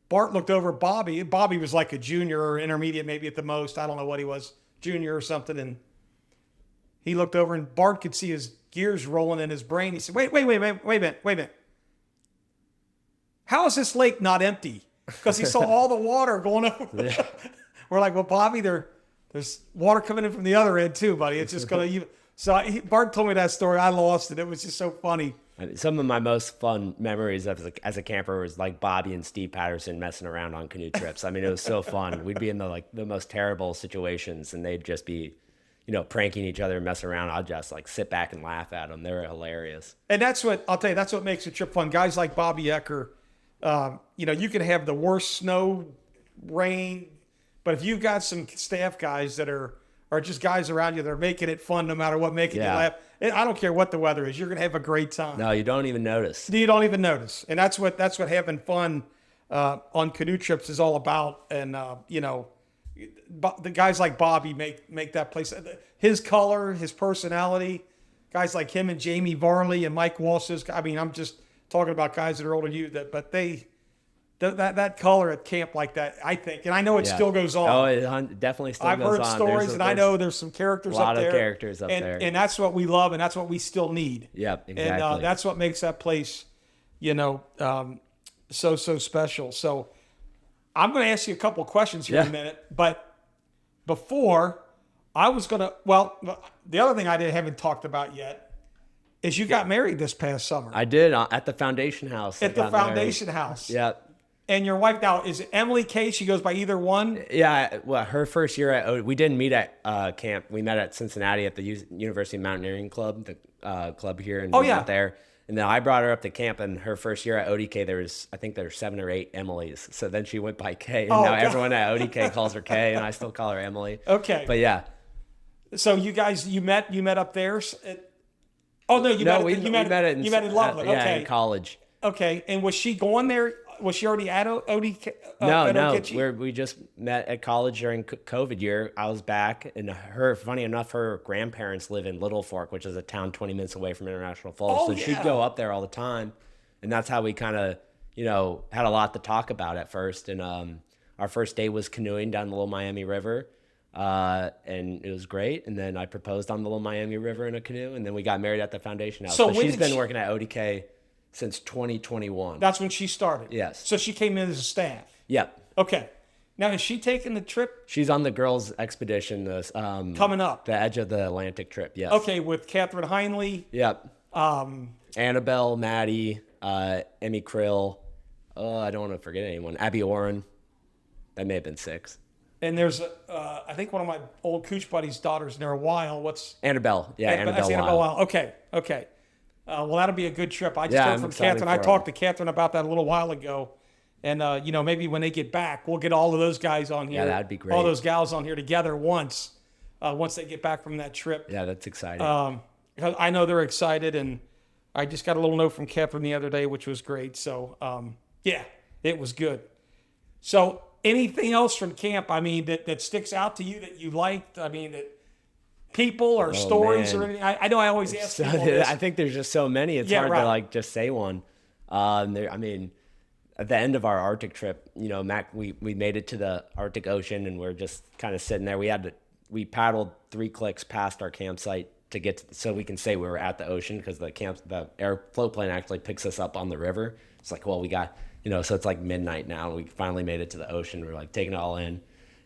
Bart looked over at Bobby. Bobby was like a junior or intermediate, maybe at the most. I don't know what he was, junior or something, and he looked over, and Bart could see his gears rolling in his brain. He said, wait a minute. How is this lake not empty? Because he saw all the water going over. Yeah. We're like, well, Bobby, there's water coming in from the other end too, buddy. It's just going to... So Bart told me that story. I lost it. It was just so funny. Some of my most fun memories as a camper was like Bobby and Steve Patterson messing around on canoe trips. I mean, it was so fun. We'd be in the most terrible situations, and they'd just be... pranking each other and messing around. I'll just sit back and laugh at them. They were hilarious. And that's what I'll tell you. That's what makes a trip fun. Guys like Bobby Ecker, you can have the worst snow, rain, but if you've got some staff guys that are just guys around you that are making it fun no matter what, making you laugh. I don't care what the weather is. You're going to have a great time. No, you don't even notice. You don't even notice. And that's what having fun on canoe trips is all about. And, the guys like Bobby make that place. His color, his personality, guys like him and Jamie Varley and Mike Walsh. I'm just talking about guys that are older than you. That color at camp like that, I think, and I know it still goes on. Oh, it definitely still goes on. I've heard stories, and I know there's some characters up there. A lot of characters up there. And that's what we love, and that's what we still need. Yep, exactly. And that's what makes that place, so special. So I'm going to ask you a couple of questions here in a minute, but before I was going to, the other thing haven't talked about yet is you got married this past summer. I did at the foundation house. At the foundation house. Yeah. And your wife now, is it Emily K? She goes by either one? Yeah, well, her first year we didn't meet at camp. We met at Cincinnati at the University Mountaineering Club, the club here, and Oh, we yeah. met there. And then I brought her up to camp, and her first year at ODK, I think there were 7 or 8 Emilys. So then she went by K, and Oh, now God. everyone at ODK calls her K, and I still call her Emily. Okay. But yeah. So you guys, you met up there? Oh, no, you met in Loveland. Yeah, Okay. in college. Okay. And was she going there? Was she already at ODK? No, at no. Owakonze? We just met at college during COVID year. I was back, and funny enough, her grandparents live in Little Fork, which is a town 20 minutes away from International Falls. Oh, So yeah. she'd go up there all the time, and that's how we kind of, had a lot to talk about at first. And our first day was canoeing down the Little Miami River, and it was great. And then I proposed on the Little Miami River in a canoe, and then we got married at the foundation house. So But when she's did been she- working at ODK since 2021. That's when she started? Yes. So she came in as a staff? Yep. Okay. Now, is she taking the trip She's on the girls' expedition, coming up? the edge of the Atlantic trip. Yes. Okay, with Catherine Heinley. Yep. Annabelle, Maddie, Emmy Krill. Oh, I don't want to forget anyone. Abby Oren. That may have been 6. And there's, I think one of my old Kooch buddies' daughters in there a while. What's Annabelle. Yeah, That's Annabelle. Annabelle Weil. Wild. Okay. Well, that'll be a good trip. I just Yeah, heard I'm from excited Catherine. I for talked to Catherine about that a little while ago. And, maybe when they get back, we'll get all of those guys on here. Yeah, that'd be great. All those gals on here together once they get back from that trip. Yeah, that's exciting. Because I know they're excited, and I just got a little note from Catherine the other day, which was great. So, yeah, it was good. So, anything else from camp, I mean, that sticks out to you that you liked? I mean, that people or stories man. or anything? I know I always ask people this. I think there's just so many. It's hard to just say one. I mean, at the end of our Arctic trip, Mac, we made it to the Arctic Ocean, and we're just kind of sitting there. We paddled 3 clicks past our campsite to get so we can say we were at the ocean, because the air float plane actually picks us up on the river. It's like, well, we got, so it's like midnight now, and we finally made it to the ocean. We're like taking it all in.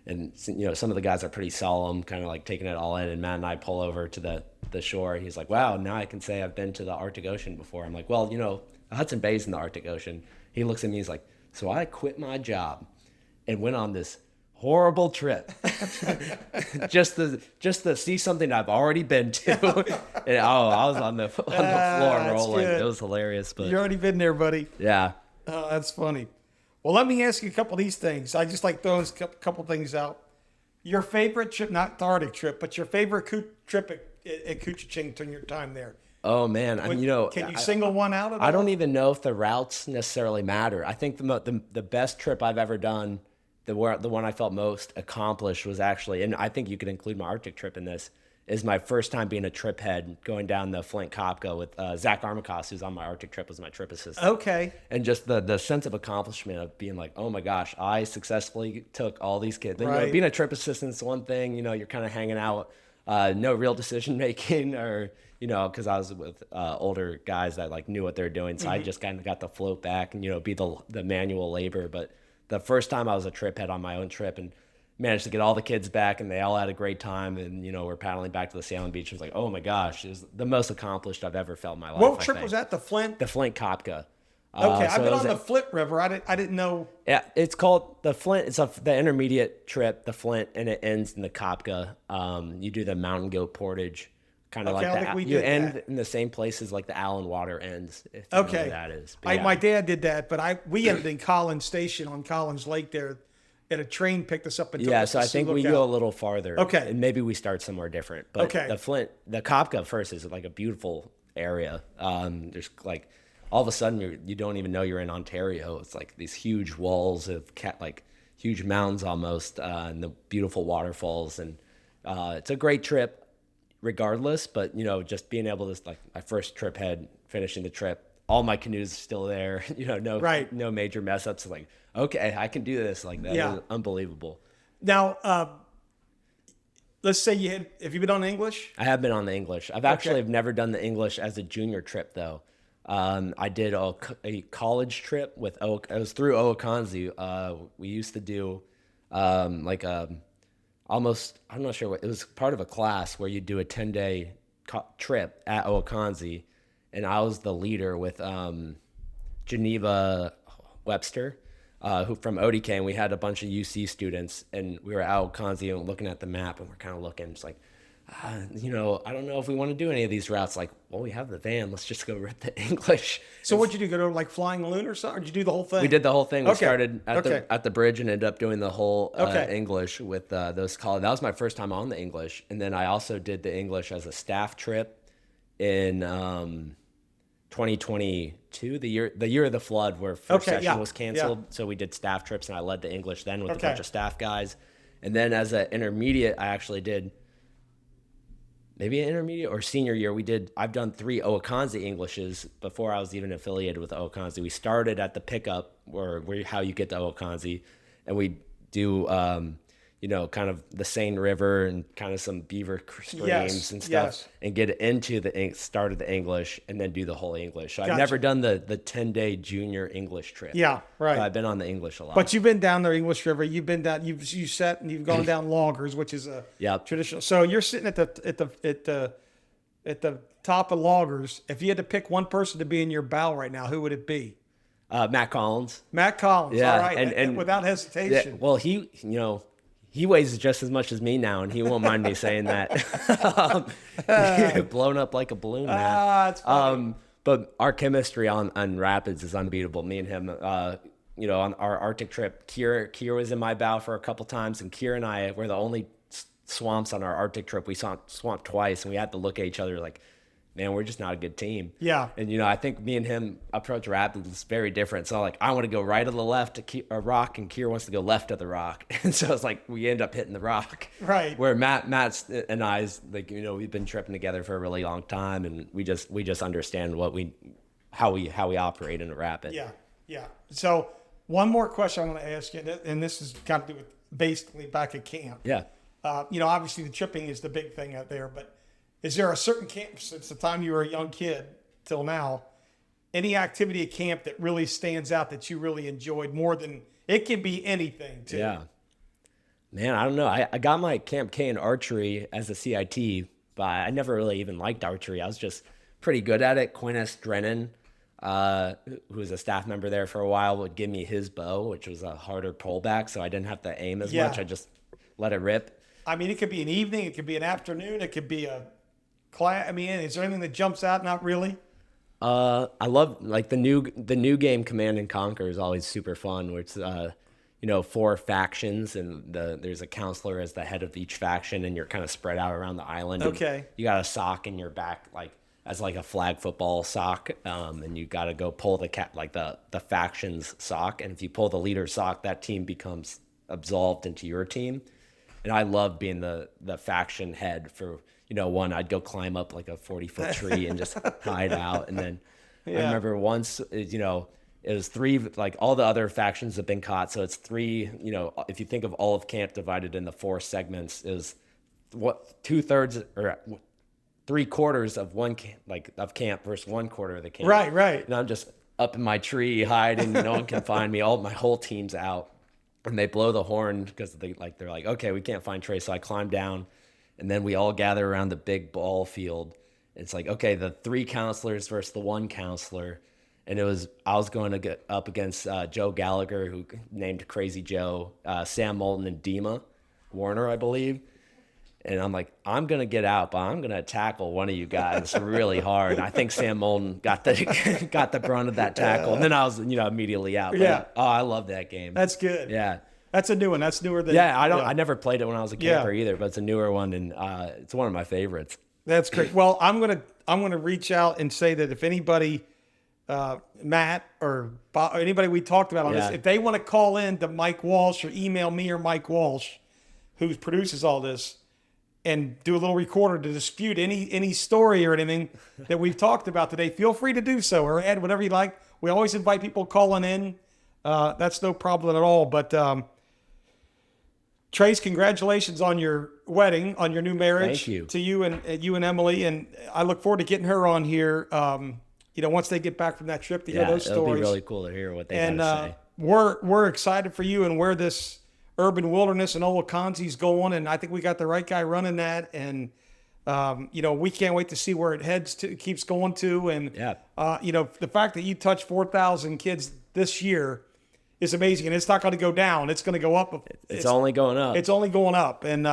And, some of the guys are pretty solemn, kind of like taking it all in. And Matt and I pull over to the shore. He's like, wow, now I can say I've been to the Arctic Ocean before. I'm like, well, Hudson Bay's in the Arctic Ocean. He looks at me, he's like, so I quit my job and went on this horrible trip just to see something I've already been to. And, I was on the floor rolling. Good. It was hilarious. But You've already been there, buddy. yeah. Oh, that's funny. Well, let me ask you a couple of these things. I just like those couple things out. Your favorite trip, not the Arctic trip, but your favorite trip at Kooch-i-ching during your time there. Oh man, Can you single one out at all? I don't even know if the routes necessarily matter. I think the best trip I've ever done, the one I felt most accomplished was actually, and I think you could include my Arctic trip in this, is my first time being a trip head, going down the Flint Kopka with Zach Armikos, who's on my Arctic trip, was my trip assistant. Okay. And just the sense of accomplishment of being like, oh my gosh, I successfully took all these kids. And, Right. being a trip assistant is one thing, you're kind of hanging out, no real decision making, or, because I was with older guys that knew what they're doing. So I just kind of got to float back and, be the manual labor. But the first time I was a trip head on my own trip and managed to get all the kids back, and they all had a great time, and we're paddling back to the sailing beach. It was like, oh my gosh, it was the most accomplished I've ever felt in my life. What trip was that? The Flint? The Flint Kopka. Okay, so I've been it was on the Flint River. I didn't know. Yeah, it's called the Flint. It's the intermediate trip, the Flint, and it ends in the Kopka. You do the mountain goat portage, kind of Okay, I like think that. we You did end that. in the same places like the Allen Water ends. If you know Okay. where that is. But yeah. My dad did that, but we ended in Collins Station on Collins Lake there. And a train picked us up and took us So to I think we Lookout. go a little farther. Okay. And maybe we start somewhere different. But Okay. the Kopka first is like a beautiful area. There's like all of a sudden you don't even know you're in Ontario. It's like these huge walls of huge mountains almost, and the beautiful waterfalls. And it's a great trip regardless. But just being able to, like, my first trip head, finishing the trip, all my canoes are still there. No major mess ups. Like, okay, I can do this. Like, that is unbelievable. Now, let's say have you been on English? I have been on the English. I've actually have never done the English as a junior trip though. I did a college trip with it was through Owakonze. We used to do almost, I'm not sure what, it was part of a class where you do a 10-day trip at Owakonze, and I was the leader with Geneva Webster. who from ODK, and we had a bunch of UC students, and we were at Owakonze and looking at the map, and we're kind of looking, it's like, I don't know if we want to do any of these routes. Like, well, we have the van. Let's just go rip the English. So what'd you do? Go to like Flying Loon or something? Or did you do the whole thing? We did the whole thing. We started Okay. at the bridge and ended up doing the whole English with those college. That was my first time on the English, and then I also did the English as a staff trip in 2022, the year of the flood, where first session was canceled. Yeah. So we did staff trips, and I led the English then with a bunch of staff guys. And then as an intermediate, I actually did. Maybe an intermediate or senior year, I've done 3 Owakonze Englishes before I was even affiliated with Owakonze. We started at the pickup, or how you get to Owakonze, and we do, kind of the Seine River and kind of some beaver streams and stuff, and get into the start of the English, and then do the whole English. So I've never done the 10-day junior English trip. Yeah, right. But I've been on the English a lot. But you've been down the English River. You've been down. You set and you've gone down Loggers, which is a traditional. So you're sitting at the top of Loggers. If you had to pick one person to be in your bow right now, who would it be? Matt Collins. Matt Collins. Yeah, all right, and without hesitation. Yeah, well, he weighs just as much as me now, and he won't mind me saying that. Blown up like a balloon, man. That's funny. But our chemistry on rapids is unbeatable. Me and him, on our Arctic trip, Kier was in my bow for a couple times, and Kier and I were the only swamps on our Arctic trip. We swamped twice, and we had to look at each other like, man, we're just not a good team. Yeah. And, I think me and him approach rapids very different. So, like, I want to go right of the left to a rock, and Kier wants to go left of the rock. And so it's like we end up hitting the rock. Right. Where Matt and I's, like, we've been tripping together for a really long time, and we just understand how we operate in a rapid. Yeah, yeah. So one more question I'm going to ask you, and this has got to do with basically back at camp. Yeah. Obviously the tripping is the big thing out there, but is there a certain camp since the time you were a young kid till now, any activity at camp that really stands out that you really enjoyed more than it can be anything too? Yeah. Man, I don't know. I got my Camp K in archery as a CIT, but I never really even liked archery. I was just pretty good at it. Quintus Drennan, who was a staff member there for a while, would give me his bow, which was a harder pullback, so I didn't have to aim as much. I just let it rip. I mean, it could be an evening, it could be an afternoon, it could be a class. I mean, is there anything that jumps out? Not really. I love like the new game Command and Conquer is always super fun, where it's 4 factions, and there's a counselor as the head of each faction, and you're kind of spread out around the island. Okay. You got a sock in your back, like as like a flag football sock, and you got to go pull the faction's sock, and if you pull the leader's sock, that team becomes absolved into your team. And I love being the faction head for, one, I'd go climb up like a 40-foot tree and just hide out. And then I remember once, it was 3, like all the other factions have been caught. So it's 3, if you think of all of camp divided into 4 segments, is what 2/3 or 3/4 of one camp, of camp versus 1/4 of the camp. Right. And I'm just up in my tree hiding. No one can find me. My whole team's out. And they blow the horn because they're like, okay, we can't find Trey. So I climb down, and then we all gather around the big ball field. It's like, okay, the 3 counselors versus the 1 counselor. And I was going to get up against Joe Gallagher, who named Crazy Joe, Sam Moulton, and Dima Warner, I believe. And I'm like, I'm going to get out, but I'm going to tackle one of you guys really hard. And I think Sam Moulton got the brunt of that tackle. And then I was, immediately out. Yeah. But, I love that game. That's good. Yeah. That's a new one. That's newer than. Yeah, I never played it when I was a camper either, but it's a newer one, and it's one of my favorites. That's great. Well, I'm gonna reach out and say that if anybody, Matt or Bob, or anybody we talked about on this, if they want to call in to Mike Walsh or email me or Mike Walsh, who produces all this, and do a little recorder to dispute any story or anything that we've talked about today, feel free to do so, or add whatever you like. We always invite people calling in. That's no problem at all. But Trace, congratulations on your wedding, on your new marriage. Thank you. To you and Emily, and I look forward to getting her on here. Once they get back from that trip to hear those stories. It'll be really cool to hear what they have to say. We're excited for you and where this urban wilderness and Owakonze's going, and I think we got the right guy running that, and we can't wait to see where it keeps going to, and the fact that you touched 4,000 kids this year is amazing, and it's not going to go down. It's going to go up. It's only going up. It's only going up, and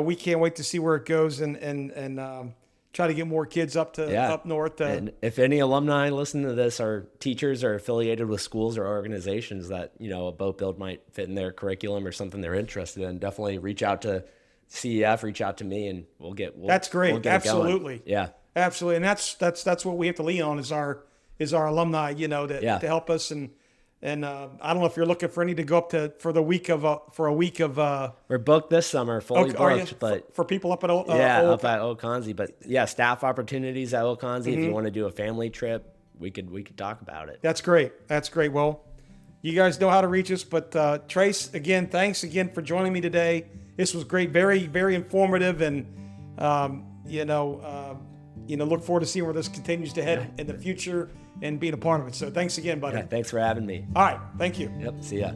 we can't wait to see where it goes, and try to get more kids up north. And if any alumni listening to this are teachers or affiliated with schools or organizations that a boat build might fit in their curriculum or something they're interested in, definitely reach out to CEF, reach out to me, and that's great. We'll get Absolutely. Yeah. Absolutely. And that's what we have to lean on is our alumni, to help us. And I don't know if you're looking for any to go up for a week of we're booked this summer, fully booked, but for people up at up at Owakonze. But yeah, staff opportunities at Owakonze. If you want to do a family trip, we could talk about it. That's great. Well, you guys know how to reach us, but Trace, again, thanks again for joining me today. This was great, very, very informative, and look forward to seeing where this continues to head in the future and being a part of it. So thanks again, buddy. Yeah, thanks for having me. All right, thank you. Yep, see ya.